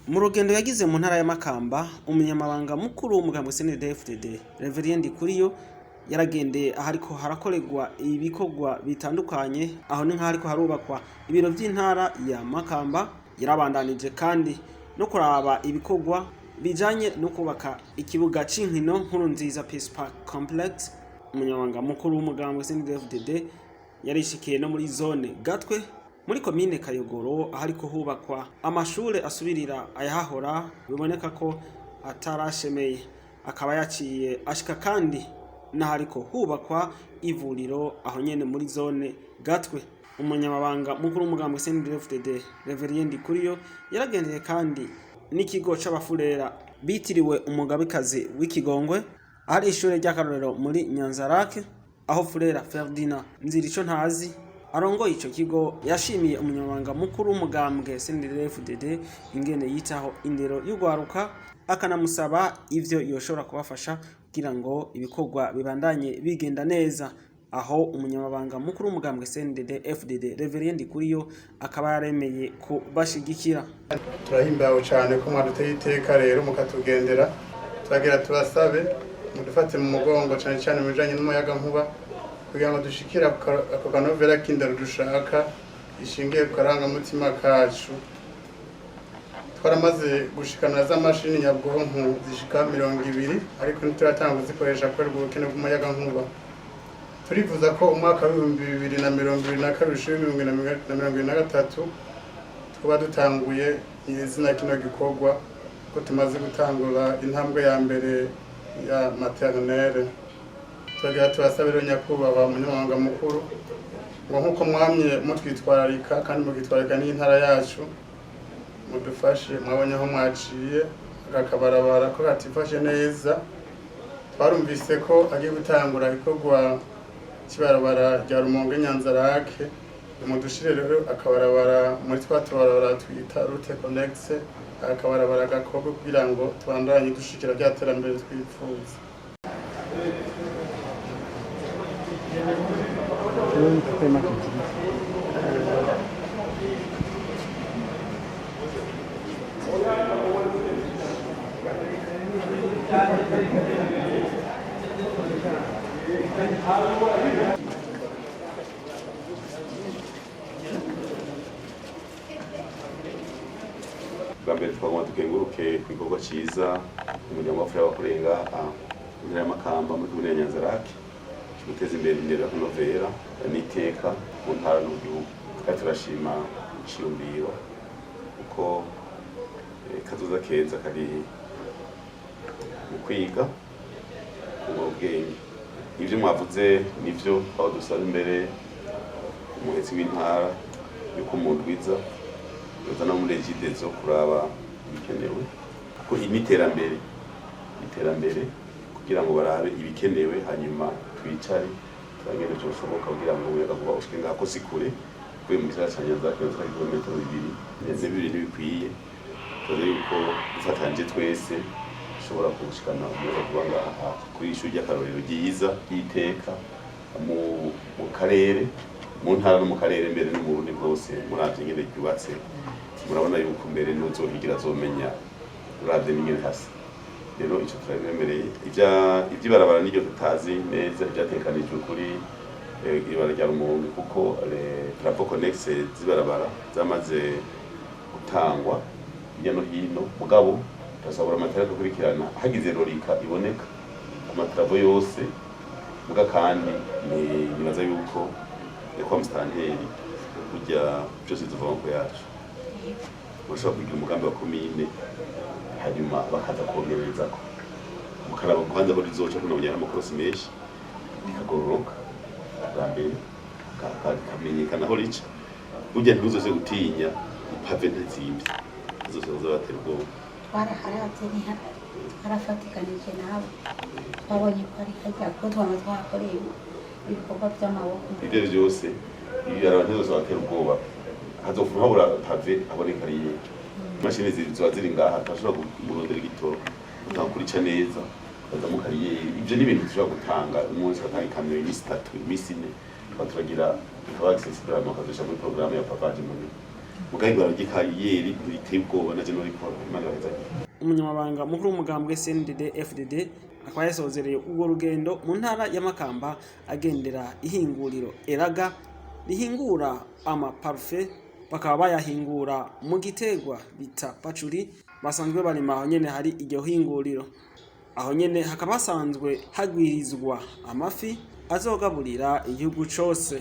Mu rugendo yagize mu ntara ya Makamba, Umunyamabanga Mukuru w'umugambi CNDD-FDD Reverien NDIKURIYO yaragendeye ahariko harakorerwa ibikorwa bitandukanye, aho ni nk'ahariko harubakwa ibiro by'intara ya Makamba. Yarabandanije kandi no kuraba ibikorwa bijanye no kubaka ikibuga c'inkino nkuru nziza Peace Park Complex. Umunyamabanga Mukuru w'umugambi CNDD-FDD yarishikiye no muri zone Gatwe muri komine Kayogoro, ahariko hubakwa amashure asubirira ayahahora biboneka ko atarashemeye. Akaba yaciye ashika kandi n'ahariko hubakwa ivuriro aho nyene muri zone Gatwe. Umunyamabanga Mukuru w'umugambi CNDD-FDD Reverien NDIKURIYO yaragendeye kandi n'ikigo c'abafurera bitiriwe umugabekazi w'Ikigongwe, ahari ishure ry'akarorero muri Nyanzarake, aho Furera Ferdinand Nzirico ntazi arongoye ico kigo yashimiye umunyamabanga mukuru w'umugambwe CNDD-FDD ingene yitaho indero y'ugwaruka, akanamusaba ivyo yoshobora kubafasha kugira ngo ibikorwa bibandanye bigenda neza. Aho umunyamabanga mukuru w'umugambwe CNDD-FDD Reverien NDIKURIYO akaba yaremeye kubashigikira. Turahimbawe cyane ko mwaduteye iteka rero mukatugendera, turagira tubasabe mudufate mu mugongo cyane cyane mu bijanye n'umuyaga nkuba kugira ngo dushikira ako kanovera k'indero dushaka ishingiye ku karangamutima kacu. Twaramaze gushikana za mashini nyabwonko zishika 20, ariko ntituratanga kuzikoresha kubera ubukene bw'umuyaga nkuba. Turifuza ko umwaka wa 2022-2023 twaba dutanguye izina kino gikorwa, ko tumaze gutangura intambwe ya mbere ya maternelle. Turagira turasabira nyakubahwa umunyamabanga mukuru ngo nkuko mwamye mutwitwararika kandi mugitwararika n'intara yacu, mudufashe mwabonye aho mwaciye akabarabara ko katifashe neza. Twarumvise ko agiye gutangura ikorwa kibarabara rya Rumonge Nyanzarake, mudushire rero akabarabara muri twatubarabara twita route connecte, akabarabara gakorwa kugira ngo tubandanye dushikira bya terambere twifuza. Bwambere twagomba tukenguruke ku gikorwa ciza umunyamabanga w'abakorenga intara ya Makamba muri komine ya Nyanzarake guteza imbere indero y'akanovera n'iteka mu ntara no mu gihugu. Kandi turashima iciyumviro uko kazoza keza kari mu kwiga ubwenge. Ivyo mwavuze nivyo aho dusaba imbere umuhetsi w'intara yuko mundwiza yoza no muri regidezo kuraba ibikenewe ko iterambere kugira ngo barabe ibikenewe, hanyuma twicare turagenda cyo bishoboka kugira ngo umuyaga kuba ushike ngako sikure kuye mu gisagara ca Nyanzarake za kilometero 2 neze bibiri ntibikwiye. Tuzi yuko dufatanje twese dushobora kushikana umuyaga kuba ngaha kuri ishu ry'akarorero ryiza y'iteka mu karere, mu ntara no mu karere mbere no mu Burundi bwose. Muravye ingene ryubatse murabona yuko mbere n'uzohigira azomenya uravye n'ingene hasi. Rero ico turabemereye ivy'ibarabara n'iryo tutazi neza ibyatekanijwe kuri ibara rya Rumonge, kuko travaux connexes z'ibarabara zamaze gutangwa hirya no hino. Mugabo turasabura amatara dukurikirana hagize rorika iboneka ku matravo yose. Muga kandi nibaza yuko kwa mustanteri kujya byose tuvanko yacu bashobora kugira umugambi wa komine, hanyuma bakaza kongereza ko mukaraba kwanza ko rizoca kuno Munyamakuru menshi ikagororoka bambere kamenyekana aho rica. Burya ntuzoze gutinya ipave ntazimvye zozoza baterwa twaraharavye ni harafatikanije nabo twabonye ko ari hajya ko twama twakoreye ibikorwa by'amaboko. Ivyo byose ibi abantu zose batera ubwoba hazofu habura pave aboneka ariye mashine zizoba ziri ngaha tashobora kumurondera igitoro utakurica neza bazamu kariyeri. Ivyo ni ibintu dushobora gutanga umunsi atanga ikamyo y'isi 3 imisi 4 baturagira ikaba accessible mu kazosha muri programme ya pavage muri mugahingura ry'ikayeri riteye ubwoba naje noriko Imana yazagiye. Umunyamabanga mukuru w'umugambwe CNDD-FDD akaba yasozereye urwo rugendo mu ntara ya Makamba agendera ihinguriro Eraga rihingura amaparufe, bakaba bayahingura mu gitegwa bita pacuri basanzwe barima aho nyene hari iryo hinguriro. Aho nyene hakaba hasanzwe hagwirizwa amafi azogaburira igihugu cose.